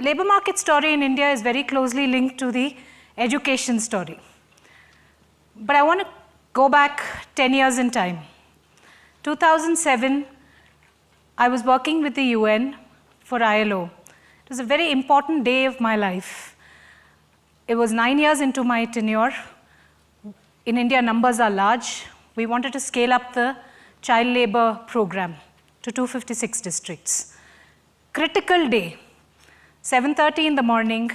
labor market story in India is very closely linked to the education story. But I want to go back 10 years in time. 2007, I was working with the UN for ILO. It was a very important day of my life. It was 9 years into my tenure. In India, numbers are large. We wanted to scale up the child labor program to 256 districts. Critical day, 7:30 in the morning,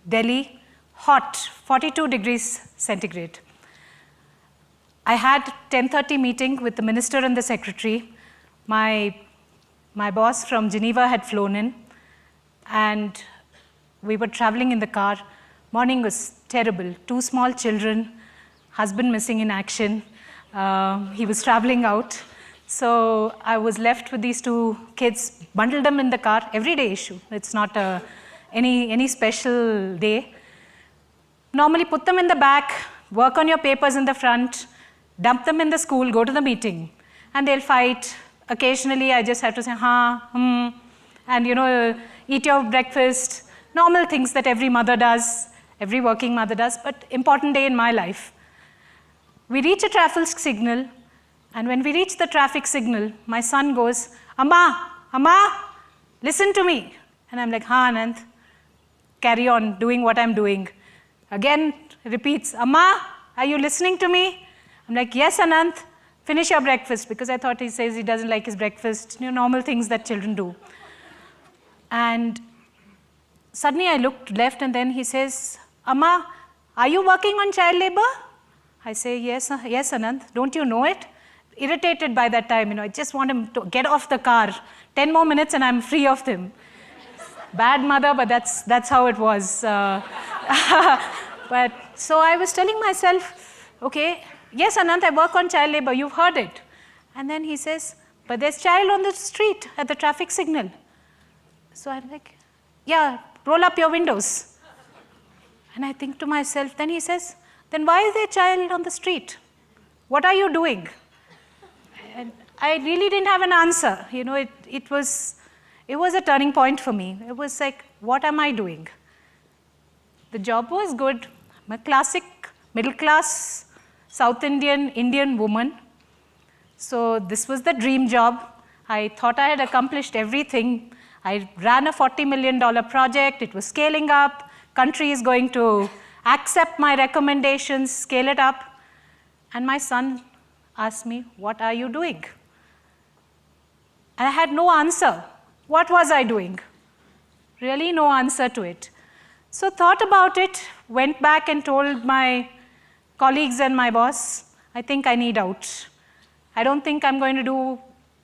Delhi, hot, 42 degrees centigrade. I had 10:30 meeting with the minister and the secretary. My boss from Geneva had flown in, and we were traveling in the car. Morning was terrible. 2 small children, husband missing in action. He was traveling out. So I was left with these 2 kids, bundled them in the car, everyday issue. It's not any special day. Normally put them in the back, work on your papers in the front, dump them in the school, go to the meeting, and they'll fight. Occasionally I just have to say, and eat your breakfast. Normal things that every mother does, every working mother does, but important day in my life. We reach a traffic signal, and when we reach the traffic signal, my son goes, Amma, listen to me. And I'm like, Anand, carry on doing what I'm doing. Again, repeats, Amma, are you listening to me? I'm like, yes, Anand, finish your breakfast, because I thought he says he doesn't like his breakfast, normal things that children do. And suddenly I looked left, and then he says, Amma, are you working on child labor? I say, yes, Anand, don't you know it? Irritated by that time, I just want him to get off the car. 10 more minutes and I'm free of him. Bad mother, but that's how it was. But so I was telling myself, okay, yes, Anand, I work on child labor, you've heard it. And then he says, but there's child on the street at the traffic signal. So I'm like, yeah, roll up your windows. And I think to myself, then he says, then why is there a child on the street? What are you doing? And I really didn't have an answer. It was a turning point for me. It was like, what am I doing? The job was good. I'm a classic middle class South Indian woman. So this was the dream job. I thought I had accomplished everything. I ran a $40 million project. It was scaling up. Country is going to accept my recommendations, scale it up. And my son asked me, what are you doing? And I had no answer. What was I doing? Really no answer to it. So thought about it, went back and told my colleagues and my boss, I think I need out. I don't think I'm going to do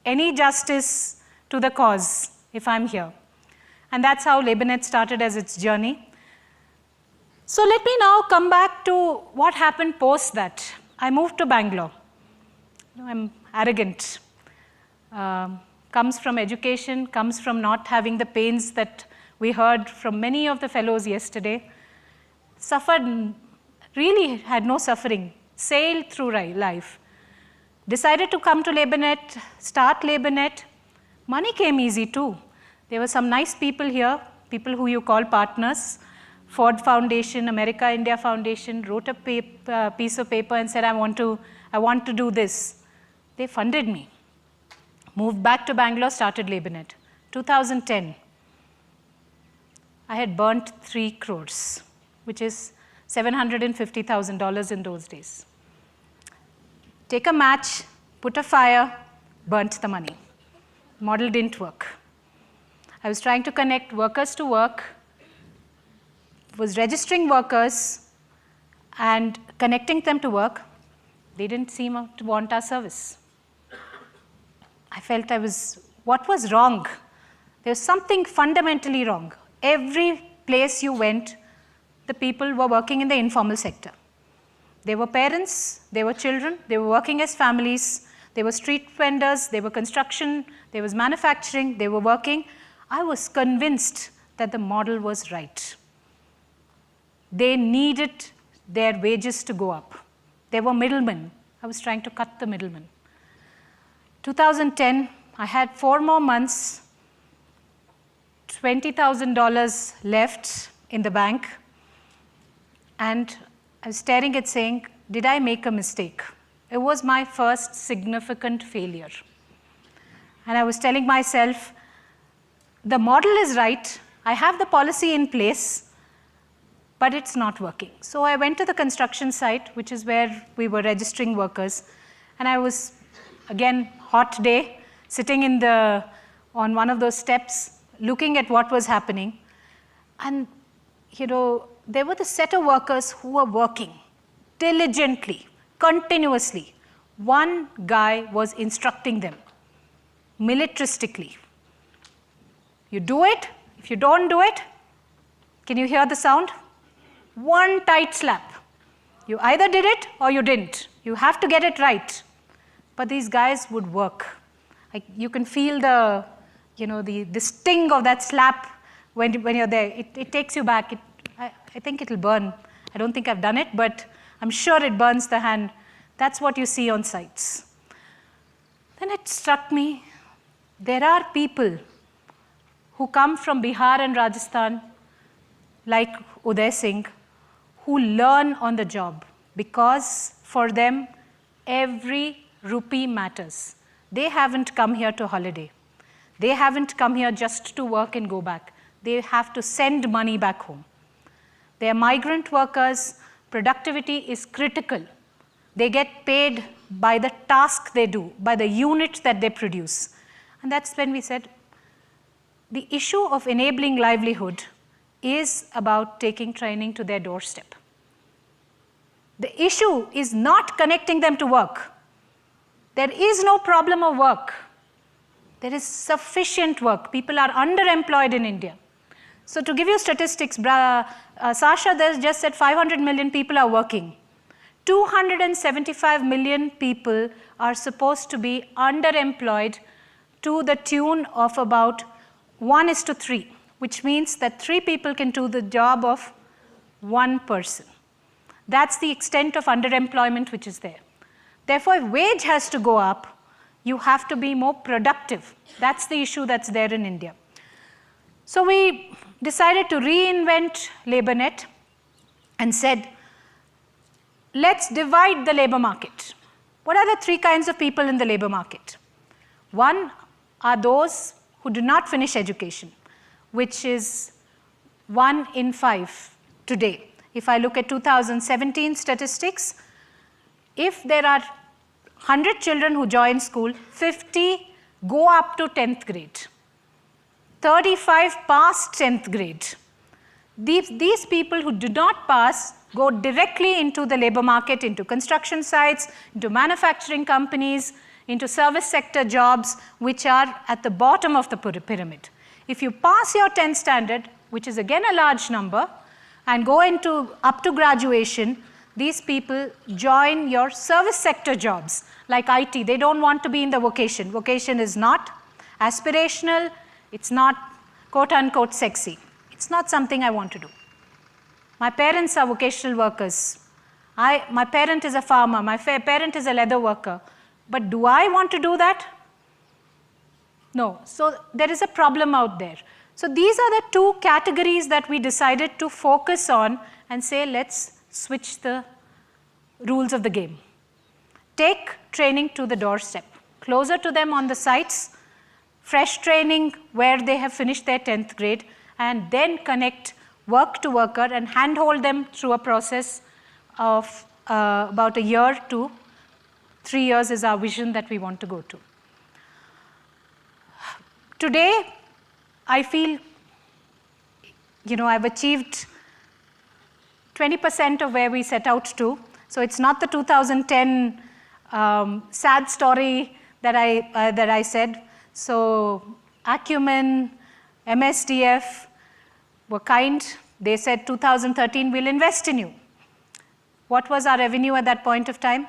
any justice to the cause if I'm here. And that's how LabourNet started as its journey. So let me now come back to what happened post that. I moved to Bangalore. I'm arrogant. Comes from education, comes from not having the pains that we heard from many of the fellows yesterday. Suffered, really had no suffering, sailed through life. Decided to come to LabourNet, start LabourNet. Money came easy too. There were some nice people here, people who you call partners. Ford Foundation, America India Foundation wrote a piece of paper and said, I want to do this. They funded me. Moved back to Bangalore, started LabourNet. 2010, I had burnt 3 crores, which is $750,000 in those days. Take a match, put a fire, burnt the money. Model didn't work. I was trying to connect workers to work, was registering workers and connecting them to work. They didn't seem to want our service. I felt what was wrong? There was something fundamentally wrong. Every place you went, the people were working in the informal sector. They were parents, they were children, they were working as families, they were street vendors, they were construction, there was manufacturing, they were working. I was convinced that the model was right. They needed their wages to go up. There were middlemen. I was trying to cut the middlemen. 2010, I had 4 more months $20,000 left in the bank, and I was staring at saying, did I make a mistake? It was my first significant failure. And I was telling myself, the model is right, I have the policy in place, but it's not working. So I went to the construction site, which is where we were registering workers, and I was, again, hot day, sitting on one of those steps, looking at what was happening. And, there were the set of workers who were working diligently, continuously. One guy was instructing them, militaristically. You do it, if you don't do it, can you hear the sound? One tight slap. You either did it or you didn't. You have to get it right. But these guys would work. You can feel the sting of that slap when you're there. It takes you back. I think it'll burn. I don't think I've done it, but I'm sure it burns the hand. That's what you see on sites. Then it struck me, there are people who come from Bihar and Rajasthan, like Uday Singh, who learn on the job because for them, every rupee matters. They haven't come here to holiday. They haven't come here just to work and go back. They have to send money back home. They are migrant workers. Productivity is critical. They get paid by the task they do, by the unit that they produce. And that's when we said, the issue of enabling livelihood is about taking training to their doorstep. The issue is not connecting them to work. There is no problem of work. There is sufficient work. People are underemployed in India. So to give you statistics, Sasha just said 500 million people are working. 275 million people are supposed to be underemployed to the tune of about 1:3, which means that 3 people can do the job of 1 person. That's the extent of underemployment which is there. Therefore, if wage has to go up, you have to be more productive. That's the issue that's there in India. So we decided to reinvent LabourNet and said, let's divide the labor market. What are the 3 kinds of people in the labor market? One are those who do not finish education, which is 1 in 5 today. If I look at 2017 statistics, if there are 100 children who join school, 50 go up to 10th grade. 35 pass 10th grade. These people who do not pass go directly into the labor market, into construction sites, into manufacturing companies, into service sector jobs, which are at the bottom of the pyramid. If you pass your 10th standard, which is again a large number, and go up to graduation, these people join your service sector jobs, like IT. They don't want to be in the vocation. Vocation is not aspirational. It's not quote unquote sexy. It's not something I want to do. My parents are vocational workers. My parent is a farmer. My parent is a leather worker. But do I want to do that? No. So there is a problem out there. So these are the 2 categories that we decided to focus on and say, let's switch the rules of the game. Take training to the doorstep, closer to them on the sites, fresh training where they have finished their 10th grade, and then connect work to worker and handhold them through a process of about a year to 3 years is our vision that we want to go to. Today, I feel, I've achieved 20% of where we set out to. So it's not the 2010 sad story that I said. So Acumen, MSDF were kind. They said 2013 we'll invest in you. What was our revenue at that point of time?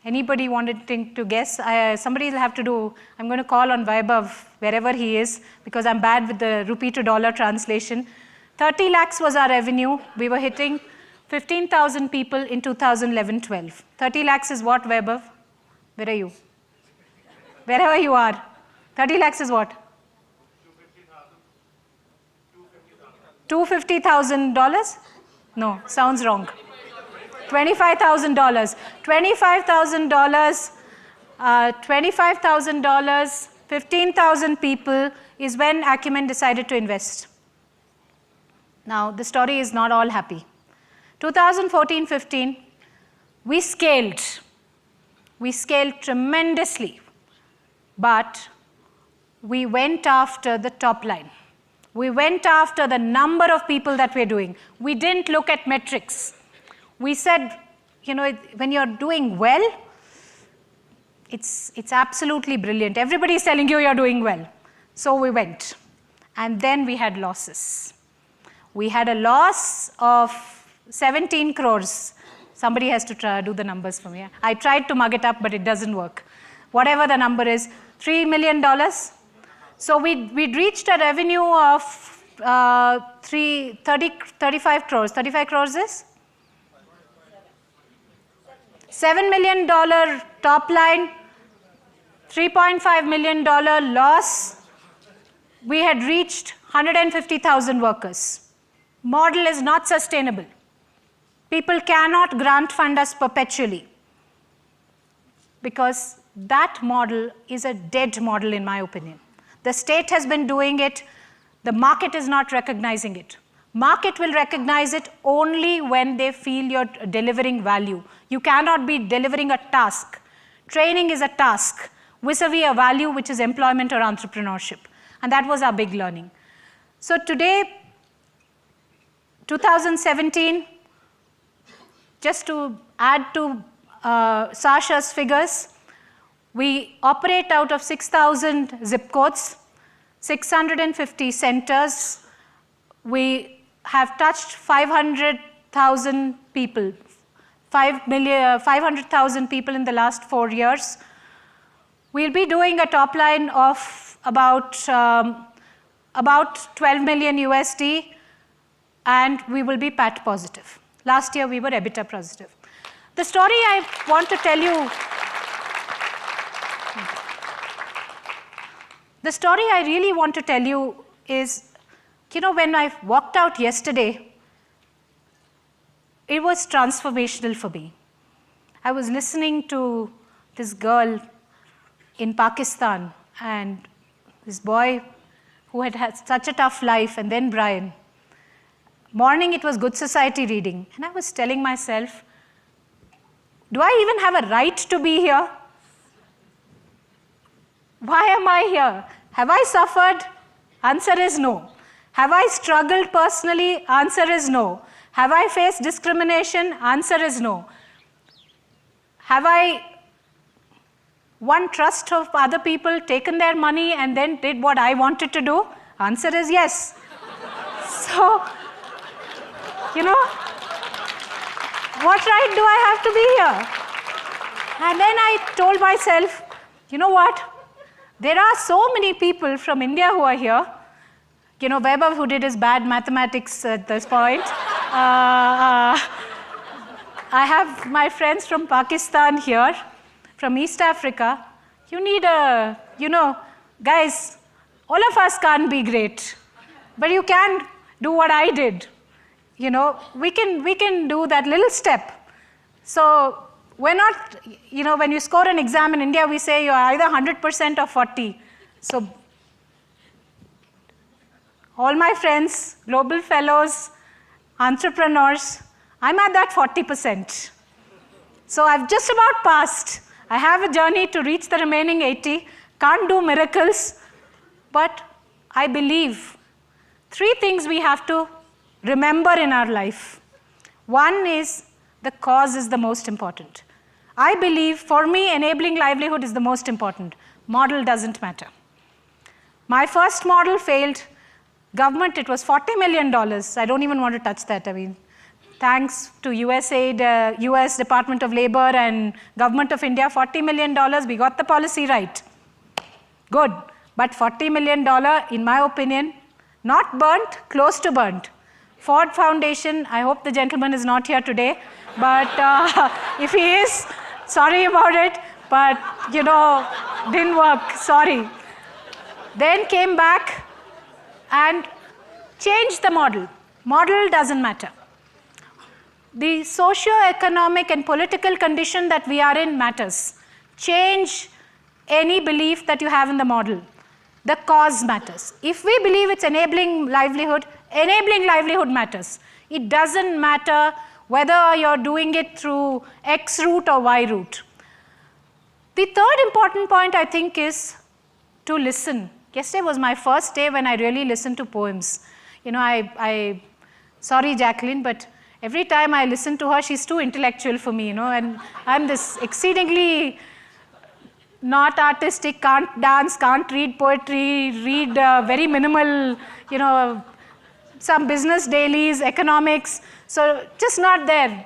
Anybody wanted to guess? Somebody will have to do, I'm going to call on Vaibhav wherever he is, because I'm bad with the rupee to dollar translation. 30 lakhs was our revenue. We were hitting 15,000 people in 2011-12. 30 lakhs is what, Vaibhav? Where are you? Wherever you are. 30 lakhs is what? $250,000? No, sounds wrong. $25,000. $25,000, $25,000, 15,000 people is when Acumen decided to invest. Now, the story is not all happy. 2014-15, we scaled. We scaled tremendously, but we went after the top line. We went after the number of people that we're doing. We didn't look at metrics. We said, you know, when you're doing well, it's absolutely brilliant. Everybody's telling you you're doing well. So we went. And then we had losses. We had a loss of 17 crores. Somebody has to do the numbers for me. I tried to mug it up, but it doesn't work. Whatever the number is, $3 million. So we'd reached a revenue of 35 crores. 35 crores is? $7 million top line, $3.5 million loss. We had reached 150,000 workers. Model is not sustainable. People cannot grant fund us perpetually because that model is a dead model in my opinion. The state has been doing it. The market is not recognizing it. Market will recognize it only when they feel you're delivering value. You cannot be delivering a task. Training is a task, vis-a-vis a value which is employment or entrepreneurship. And that was our big learning. So today, 2017, just to add to Sasha's figures, we operate out of 6,000 zip codes, 650 centers. We have touched 500,000 people, 500,000 people in the last 4 years. We'll be doing a top line of about 12 million USD, and we will be PAT positive. Last year, we were EBITDA positive. The story I want to tell you, the story I really want to tell you is, you know, when I walked out yesterday, it was transformational for me. I was listening to this girl in Pakistan and this boy who had had such a tough life, and then Brian. Morning, it was Good Society reading, and I was telling myself, do I even have a right to be here? Why am I here? Have I suffered? Answer is no. Have I struggled personally? Answer is no. Have I faced discrimination? Answer is no. Have I won trust of other people, taken their money, and then did what I wanted to do? Answer is yes. So, you know, what right do I have to be here? And then I told myself, you know what? There are so many people from India who are here. You know, Vaibhav, who did his bad mathematics at this point. I have my friends from Pakistan here, from East Africa. You need a, you know, guys, all of us can't be great, but you can do what I did. You know, we can do that little step. So we're not, you know, when you score an exam in India, we say you're either 100% or 40. So all my friends, global fellows, entrepreneurs, I'm at that 40%. So I've just about passed. I have a journey to reach the remaining 80. Can't do miracles, but I believe 3 things we have to remember in our life. One is the cause is the most important. I believe, for me, enabling livelihood is the most important. Model doesn't matter. My first model failed. Government, it was $40 million. I don't even want to touch that. I mean, thanks to USAID, US Department of Labor and Government of India, $40 million, we got the policy right. Good. But $40 million, in my opinion, not burnt, close to burnt. Ford Foundation, I hope the gentleman is not here today, but if he is, sorry about it, but you know, didn't work, sorry. Then came back and changed the model. Model doesn't matter. The socio-economic and political condition that we are in matters. Change any belief that you have in the model. The cause matters. If we believe it's enabling livelihood matters. It doesn't matter whether you're doing it through X route or Y route. The third important point, I think, is to listen. Yesterday was my first day when I really listened to poems. You know, sorry Jacqueline, but every time I listen to her, she's too intellectual for me, you know, and I'm this exceedingly not artistic, can't dance, can't read poetry, read very minimal, you know, some business dailies, economics, so just not there,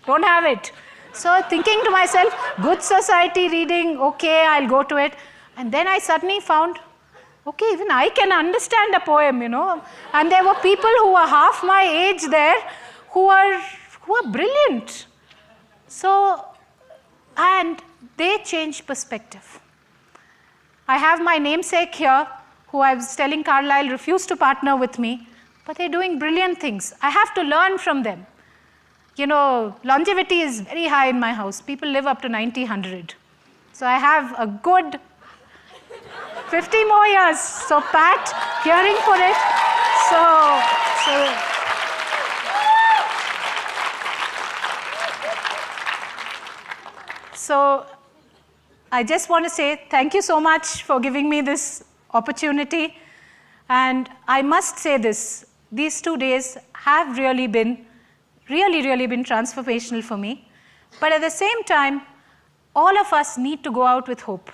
don't have it. So thinking to myself, good society reading, okay, I'll go to it. And then I suddenly found, okay, even I can understand a poem, you know. And there were people who were half my age there who are brilliant. So, and they change perspective. I have my namesake here, who I was telling Carlyle refused to partner with me, but they're doing brilliant things. I have to learn from them. You know, longevity is very high in my house. People live up to 90, 100. So I have a good 50 more years. So Pat, hearing for it. So I just want to say thank you so much for giving me this opportunity. And I must say this, these 2 days have really been transformational for me. But at the same time, all of us need to go out with hope.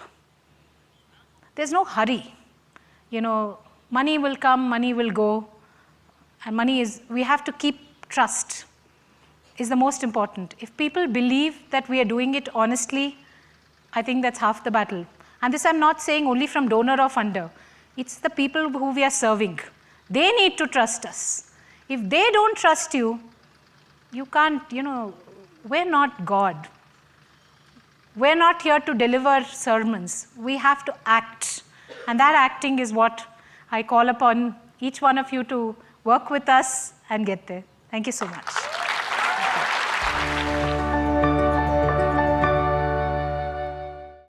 There's no hurry. You know, money will come, money will go. And we have to keep trust is the most important. If people believe that we are doing it honestly, I think that's half the battle. And this I'm not saying only from donor or funder. It's the people who we are serving. They need to trust us. If they don't trust you, you can't, you know, we're not God. We're not here to deliver sermons. We have to act. And that acting is what I call upon each one of you to work with us and get there. Thank you so much.